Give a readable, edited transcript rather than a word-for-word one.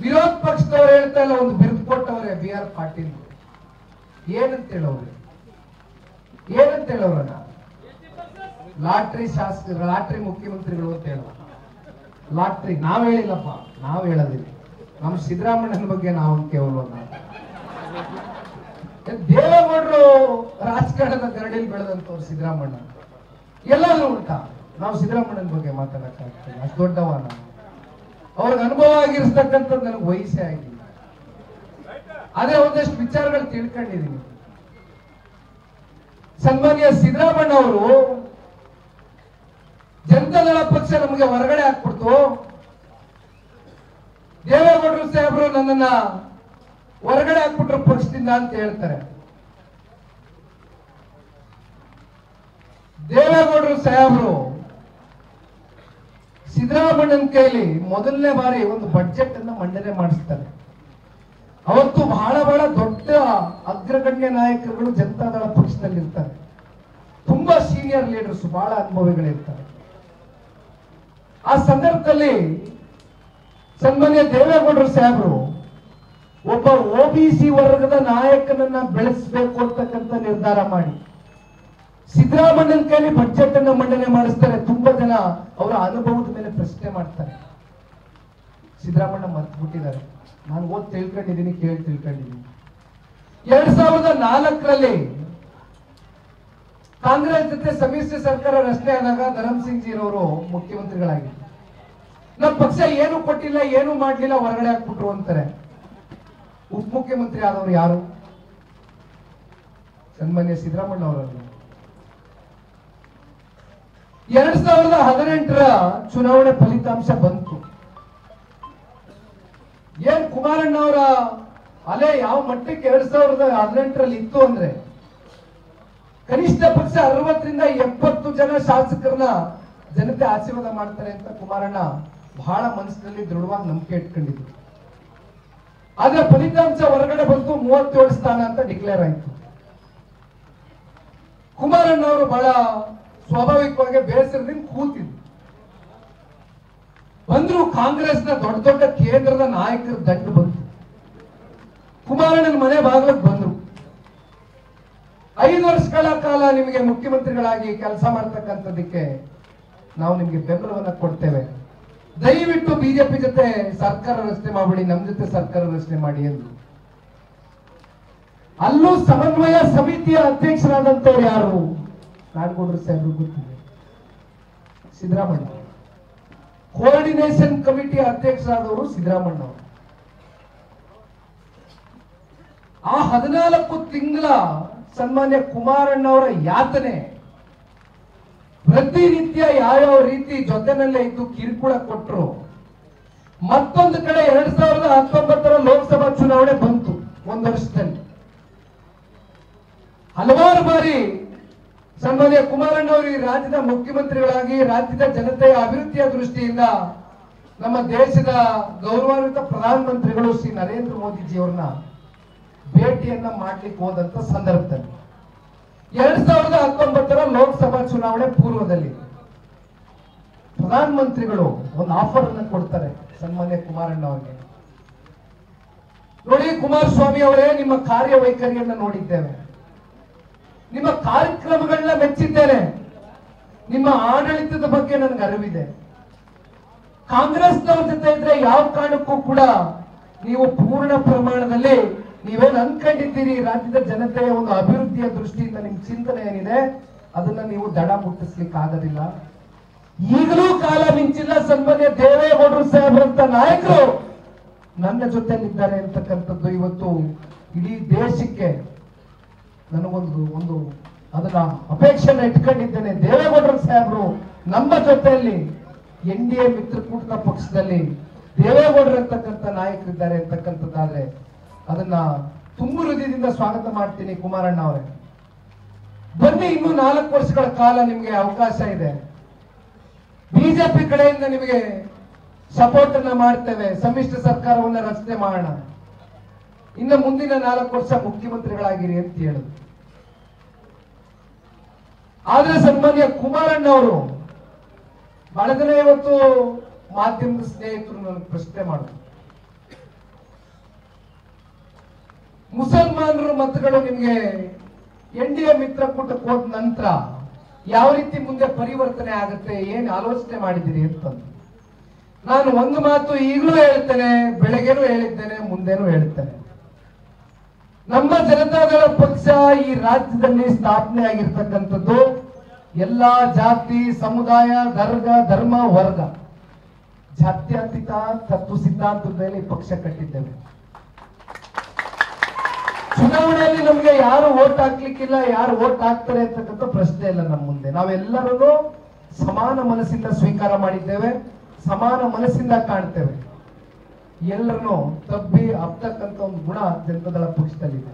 ವಿರೋಧ ಪಕ್ಷದವ್ರು ಹೇಳ್ತಾ ಇಲ್ಲ, ಒಂದು ಬಿರುದು ಕೊಟ್ಟವ್ರೆ ಬಿ ಆರ್ ಪಾಟೀಲ್. ಏನಂತ ಹೇಳವ್ರೆ, ಏನಂತ ಹೇಳವ್ರನ್ನ? ಲಾಟ್ರಿ ಶಾಸಕರು, ಲಾಟ್ರಿ ಮುಖ್ಯಮಂತ್ರಿಗಳು ಅಂತ ಹೇಳ. ಲಾಟ್ರಿ ನಾವ್ ಹೇಳಿಲ್ಲಪ್ಪ, ನಾವ್ ಹೇಳೋದಿಲ್ಲ. ನಮ್ಮ ಸಿದ್ದರಾಮಣ್ಣನ ಬಗ್ಗೆ ನಾವು ಕೇವಲ ದೇವೇಗೌಡರು ರಾಜಕಾರಣದ ಗರಡಿಯಲ್ಲಿ ಬೆಳೆದಂತವ್ರು ಸಿದ್ದರಾಮಣ್ಣ. ಎಲ್ಲಾದ್ರೂ ಉಂಟಾ ನಾವು ಸಿದ್ದರಾಮಣ್ಣನ ಬಗ್ಗೆ ಮಾತಾಡಕ್ಕಾಗ್ತದೆ? ಅಷ್ಟು ದೊಡ್ಡವ ನಾವು. ಅವ್ರಿಗೆ ಅನುಭವ ಆಗಿರ್ತಕ್ಕಂಥದ್ದು ನನಗೆ ವಯಸ್ಸೇ ಆಗಿಲ್ಲ. ಅದೇ ಒಂದಷ್ಟು ವಿಚಾರಗಳು ತಿಳ್ಕೊಂಡಿದ್ದೀನಿ. ಸನ್ಮಾನ್ಯ ಸಿದ್ದರಾಮಣ್ಣ ಅವರು ಜನತಾದಳ ಪಕ್ಷ ನಮಗೆ ಹೊರಗಡೆ ಹಾಕ್ಬಿಡ್ತು. ದೇವೇಗೌಡರು ಸಾಹೇಬರು ನನ್ನನ್ನ ಹೊರಗಡೆ ಹಾಕ್ಬಿಟ್ರು ಪಕ್ಷದಿಂದ ಅಂತ ಹೇಳ್ತಾರೆ. ದೇವೇಗೌಡರು ಸಾಹೇಬರು ಸಿದ್ದರಾಮಣ್ಣನ ಕೈಲಿ ಮೊದಲನೇ ಬಾರಿ ಒಂದು ಬಡ್ಜೆಟ್ ಅನ್ನ ಮಂಡನೆ ಮಾಡಿಸ್ತಾರೆ. ಅವತ್ತು ಬಹಳ ಬಹಳ ದೊಡ್ಡ ಅಗ್ರಗಣ್ಯ ನಾಯಕರುಗಳು ಜನತಾದಳ ಪಕ್ಷದಲ್ಲಿ ಇರ್ತಾರೆ. ತುಂಬಾ ಸೀನಿಯರ್ ಲೀಡರ್ಸ್, ಬಹಳ ಅನುಭವಿಗಳಿರ್ತಾರೆ. ಆ ಸಂದರ್ಭದಲ್ಲಿ ಸನ್ಮಾನ್ಯ ದೇವೇಗೌಡರು ಸಾಹೇಬರು ಒಬ್ಬ ಒಬಿಸಿ ವರ್ಗದ ನಾಯಕನನ್ನ ಬೆಳೆಸಬೇಕು ಅಂತಕ್ಕಂಥ ನಿರ್ಧಾರ ಮಾಡಿ ಸಿದ್ದರಾಮಣ್ಣನ ಕೈಲಿ ಬಡ್ಜೆಟ್ ಅನ್ನ ಮಂಡನೆ ಮಾಡಿಸ್ತಾರೆ. ತುಂಬಾ ಜನ ಅವರ ಅನುಭವದ ಮೇಲೆ ಪ್ರಶ್ನೆ ಮಾಡ್ತಾರೆ. ಸಿದ್ದರಾಮಣ್ಣ ಮರ್ತು ಬಿಟ್ಟಿದ್ದಾರೆ. ನಾನು ಓದ್ ತಿಳ್ಕೊಂಡಿದ್ದೀನಿ, ಕೇಳಿ ತಿಳ್ಕೊಂಡಿದ್ದೀನಿ. 2004ರಲ್ಲಿ ಕಾಂಗ್ರೆಸ್ ಜೊತೆ ಸಮ್ಮಿಶ್ರ ಸರ್ಕಾರ ರಚನೆ ಆದಾಗ ಧರಮ್ ಸಿಂಗ್ ಜೀರವರು ಮುಖ್ಯಮಂತ್ರಿಗಳಾಗಿದ್ರು. ನಮ್ಮ ಪಕ್ಷ ಏನು ಕೊಟ್ಟಿಲ್ಲ, ಏನು ಮಾಡ್ಲಿಲ್ಲ, ಹೊರಗಡೆ ಹಾಕ್ಬಿಟ್ರು ಅಂತಾರೆ. ಉಪಮುಖ್ಯಮಂತ್ರಿ ಆದವರು ಯಾರು? ಸನ್ಮಾನ್ಯ ಸಿದ್ದರಾಮಣ್ಣ ಅವರನ್ನು. 2018ರ ಚುನಾವಣೆ ಫಲಿತಾಂಶ ಬಂತು. ಏನ್ ಕುಮಾರಣ್ಣ ಅವರ ಅಲೆ ಯಾವ ಮಟ್ಟಕ್ಕೆ 2018ರಲ್ಲಿ ಇತ್ತು ಅಂದ್ರೆ, ಕನಿಷ್ಠ ಪಕ್ಷ 60ರಿಂದ 70 ಜನ ಶಾಸಕರನ್ನ ಜನತೆ ಆಶೀರ್ವಾದ ಮಾಡ್ತಾರೆ ಅಂತ ಕುಮಾರಣ್ಣ ಬಹಳ ಮನಸ್ಸಿನಲ್ಲಿ ದೃಢವಾಗಿ ನಂಬಿಕೆ ಇಟ್ಕೊಂಡಿದ್ರು. ಆದ್ರೆ ಫಲಿತಾಂಶ ಹೊರಗಡೆ ಬಂತು, 37 ಸ್ಥಾನ ಅಂತ ಡಿಕ್ಲೇರ್ ಆಯ್ತು. ಕುಮಾರಣ್ಣ ಅವರು ಬಹಳ ಸ್ವಾಭಾವಿಕವಾಗಿ ಬೇಸರದಿಂದ ಕೂತಿದ್ರು. ಬಂದ್ರು ಕಾಂಗ್ರೆಸ್ನ ದೊಡ್ಡ ದೊಡ್ಡ ಕೇಂದ್ರದ ನಾಯಕರ ದಂಡು ಬಂತು. ಕುಮಾರಣ್ಣನ ಮನೆ ಬಾಗಿಲಿಗೆ ಬಂದ್ರು. 5 ವರ್ಷಗಳ ಕಾಲ ನಿಮಗೆ ಮುಖ್ಯಮಂತ್ರಿಗಳಾಗಿ ಕೆಲಸ ಮಾಡ್ತಕ್ಕಂಥದ್ದಕ್ಕೆ ನಾವು ನಿಮ್ಗೆ ಬೆಂಬಲವನ್ನ ಕೊಡ್ತೇವೆ. ದಯವಿಟ್ಟು ಬಿಜೆಪಿ ಜೊತೆ ಸರ್ಕಾರ ರಚನೆ ಮಾಡಬೇಡಿ, ನಮ್ಮ ಜೊತೆ ಸರ್ಕಾರ ರಚನೆ ಮಾಡಿ ಎಂದು. ಅಲ್ಲೂ ಸಮನ್ವಯ ಸಮಿತಿಯ ಅಧ್ಯಕ್ಷರಾದಂತವ್ರು ಯಾರು? ನಾಡಗೌಡರು ಸಾಹೇಬರು ಗೊತ್ತಿದೆ, ಸಿದ್ದರಾಮಣ್ಣ. ಕೋಆರ್ಡಿನೇಷನ್ ಕಮಿಟಿ ಅಧ್ಯಕ್ಷರಾದವರು ಸಿದ್ದರಾಮಣ್ಣ ಅವರು. ಆ 14 ತಿಂಗಳ ಸನ್ಮಾನ್ಯ ಕುಮಾರಣ್ಣ ಅವರ ಯಾತನೆ, ಪ್ರತಿನಿತ್ಯ ಯಾವ್ಯಾವ ರೀತಿ ಜೊತೆನಲ್ಲೇ ಇದ್ದು ಕಿರುಕುಳ ಕೊಟ್ಟರು. ಮತ್ತೊಂದು ಕಡೆ 2019ರ ಲೋಕಸಭಾ ಚುನಾವಣೆ ಬಂತು. 1 ವರ್ಷದಲ್ಲಿ ಹಲವಾರು ಬಾರಿ ಸನ್ಮಾನ್ಯ ಕುಮಾರಣ್ಣ ಅವರು ಈ ರಾಜ್ಯದ ಮುಖ್ಯಮಂತ್ರಿಗಳಾಗಿ ರಾಜ್ಯದ ಜನತೆಯ ಅಭಿವೃದ್ಧಿಯ ದೃಷ್ಟಿಯಿಂದ ನಮ್ಮ ದೇಶದ ಗೌರವಾನ್ವಿತ ಪ್ರಧಾನಮಂತ್ರಿಗಳು ಶ್ರೀ ನರೇಂದ್ರ ಮೋದಿಜಿಯವರನ್ನ ಭೇಟಿಯನ್ನ ಮಾಡ್ಲಿಕ್ಕೆ ಹೋದಂತ ಸಂದರ್ಭದಲ್ಲಿ 2019ರ ಲೋಕಸಭಾ ಚುನಾವಣೆ ಪೂರ್ವದಲ್ಲಿ ಪ್ರಧಾನಮಂತ್ರಿಗಳು ಒಂದು ಆಫರ್ ಅನ್ನು ಕೊಡ್ತಾರೆ ಸನ್ಮಾನ್ಯ ಕುಮಾರಣ್ಣ ಅವರಿಗೆ. ನೋಡಿ ಕುಮಾರಸ್ವಾಮಿ ಅವರೇ, ನಿಮ್ಮ ಕಾರ್ಯವೈಖರಿಯನ್ನ ನೋಡಿದ್ದೇವೆ, ನಿಮ್ಮ ಕಾರ್ಯಕ್ರಮಗಳನ್ನ ಮೆಚ್ಚಿದ್ದೇನೆ, ನಿಮ್ಮ ಆಡಳಿತದ ಬಗ್ಗೆ ನನಗೆ ಅರಿವಿದೆ. ಕಾಂಗ್ರೆಸ್ನವ್ರ ಜೊತೆ ಇದ್ರೆ ಯಾವ ಕಾರಣಕ್ಕೂ ಕೂಡ ನೀವು ಪೂರ್ಣ ಪ್ರಮಾಣದಲ್ಲಿ ನೀವೇನು ಅನ್ಕೊಂಡಿದ್ದೀರಿ ರಾಜ್ಯದ ಜನತೆಯ ಒಂದು ಅಭಿವೃದ್ಧಿಯ ದೃಷ್ಟಿಯಿಂದ ನಿಮ್ ಚಿಂತನೆ ಏನಿದೆ ಅದನ್ನ ನೀವು ದಡ ಮುಟ್ಟಿಸ್ಲಿಕ್ಕೆ ಆಗೋದಿಲ್ಲ. ಈಗಲೂ ಕಾಲ ಮಿಂಚಿಲ್ಲ. ಸನ್ಮಾನ್ಯ ದೇವೇಗೌಡರು ಸಾಹೇಬರಂತ ನಾಯಕರು ನನ್ನ ಜೊತೆಲಿದ್ದಾರೆ ಅಂತಕ್ಕಂಥದ್ದು ಇವತ್ತು ಇಡೀ ದೇಶಕ್ಕೆ ನನಗೊಂದು ಅದನ್ನ ಅಪೇಕ್ಷೆನ ಇಟ್ಕೊಂಡಿದ್ದೇನೆ. ದೇವೇಗೌಡರು ಸಾಹೇಬರು ನಮ್ಮ ಜೊತೆಯಲ್ಲಿ NDA ಮಿತ್ರಕೂಟದ ಪಕ್ಷದಲ್ಲಿ ದೇವೇಗೌಡರು ಅಂತಕ್ಕಂಥ ನಾಯಕರಿದ್ದಾರೆ ಅಂತಕ್ಕಂಥದ್ದಾದ್ರೆ ಅದನ್ನ ತುಂಬು ಹೃದಯದಿಂದ ಸ್ವಾಗತ ಮಾಡ್ತೀನಿ. ಕುಮಾರಣ್ಣ ಅವರೇ, ಬನ್ನಿ, ಇನ್ನೂ 4 ವರ್ಷಗಳ ಕಾಲ ನಿಮಗೆ ಅವಕಾಶ ಇದೆ. ಬಿಜೆಪಿ ಕಡೆಯಿಂದ ನಿಮಗೆ ಸಪೋರ್ಟ್ ಅನ್ನ ಮಾಡ್ತೇವೆ. ಸಮ್ಮಿಶ್ರ ಸರ್ಕಾರವನ್ನ ರಚನೆ ಮಾಡೋಣ. ಇನ್ನು ಮುಂದಿನ 4 ವರ್ಷ ಮುಖ್ಯಮಂತ್ರಿಗಳಾಗಿರಿ ಅಂತ ಹೇಳಿದ್ರು. ಆದ್ರೆ ಸನ್ಮಾನ್ಯ ಕುಮಾರಣ್ಣ ಅವರು ಬಹಳ ಜನ ಇವತ್ತು ಮಾಧ್ಯಮದ ಸ್ನೇಹಿತರು ನನಗೆ ಪ್ರಶ್ನೆ ಮಾಡಿದ್ರು, ಮುಸಲ್ಮಾನರ ಮತಗಳು ನಿಮ್ಗೆ NDA ಮಿತ್ರಕೂಟಕ್ಕೆ ಹೋದ ನಂತರ ಯಾವ ರೀತಿ ಮುಂದೆ ಪರಿವರ್ತನೆ ಆಗುತ್ತೆ, ಏನ್ ಆಲೋಚನೆ ಮಾಡಿದಿರಿ ಅಂತಂದು ನಾನು ಒಂದು ಮಾತು ಈಗಲೂ ಹೇಳ್ತೇನೆ, ಬೆಳಗ್ಗೆನೂ ಹೇಳಿದ್ದೇನೆ, ಮುಂದೆನೂ ಹೇಳ್ತೇನೆ. ನಮ್ಮ ಜನತಾದಳ ಪಕ್ಷ ಈ ರಾಜ್ಯದಲ್ಲಿ ಸ್ಥಾಪನೆ ಆಗಿರ್ತಕ್ಕಂಥದ್ದು ಎಲ್ಲಾ ಜಾತಿ, ಸಮುದಾಯ, ಧರ್ಮ, ವರ್ಗ, ಜಾತ್ಯತೀತ ತತ್ವ ಸಿದ್ಧಾಂತದ ಮೇಲೆ ಈ ಪಕ್ಷ ಕಟ್ಟಿದ್ದೇವೆ. ಚುನಾವಣೆಯಲ್ಲಿ ನಮ್ಗೆ ಯಾರು ವೋಟ್ ಹಾಕ್ಲಿಕ್ಕಿಲ್ಲ, ಯಾರು ವೋಟ್ ಹಾಕ್ತಾರೆ ಅಂತಕ್ಕಂಥ ಪ್ರಶ್ನೆ ಇಲ್ಲ ನಮ್ಮ ಮುಂದೆ. ನಾವೆಲ್ಲರೂ ಸಮಾನ ಮನಸ್ಸಿಂದ ಸ್ವೀಕಾರ ಮಾಡಿದ್ದೇವೆ, ಸಮಾನ ಮನಸ್ಸಿಂದ ಕಾಣ್ತೇವೆ. ಎಲ್ಲರನ್ನು ತಬ್ಬಿ ಅಪ್ತಕ್ಕಂಥ ಒಂದು ಗುಣ ಜನತಾದಳ ಪಕ್ಷದಲ್ಲಿದೆ.